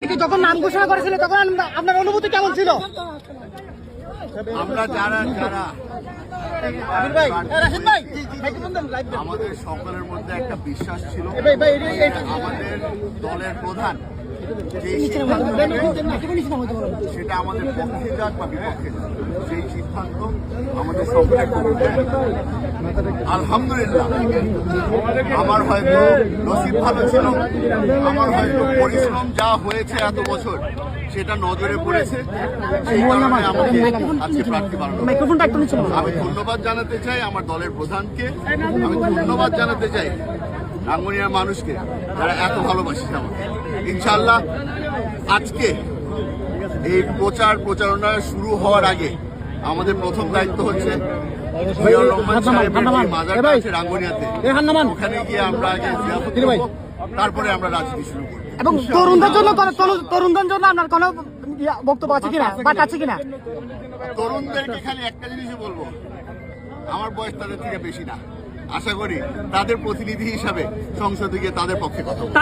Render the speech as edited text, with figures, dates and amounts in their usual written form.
যখন নাম ঘোষণা করেছিল তখন আপনার অনুভূতি কেমন ছিল? আমরা যারা আমাদের সকলের মধ্যে একটা বিশ্বাস ছিল আমাদের দলের প্রধান যে সেটা আমাদের পক্ষে যাক বা বিপক্ষে যাক, সেই সিদ্ধান্ত আমাদের সকলের আলহামদুলিল্লাহ। আমার হয়তো নসিব ভালো ছিল, আমার হয়তো পরিশ্রম যা হয়েছে এত বছর সেটা নজরে পড়েছে, সেই কারণে আমাকে আজকে প্রার্থী বানানো। আমি ধন্যবাদ জানাতে চাই আমার দলের প্রধানকে, আমি ধন্যবাদ জানাতে চাই রাঙ্গুনিয়ার মানুষকে যারা এত ভালোবাসে আমাকে। ইনশাআল্লাহ আজকে এই প্রচারণা শুরু হওয়ার আগে আমাদের প্রথম দায়িত্ব হচ্ছে জিয়াউর রহমান সাহেবের মাজারটা আছে রাঙ্গুনিয়াতে, ওখানে গিয়ে আমরা আগে জিয়ারত করব, তারপরে আমরা রাজনীতি শুরু করব। এবং তরুণদের জন্য আপনার কোনো বক্তব্য আছে কিনা বা আছে কিনা? তরুণদেরকে খালি একটা জিনিসই বলবো, আমার বয়স তাদের থেকে বেশি না, আশা করি তাদের প্রতিনিধি হিসাবে সংসদে গিয়ে তাদের পক্ষে কথা বলবো।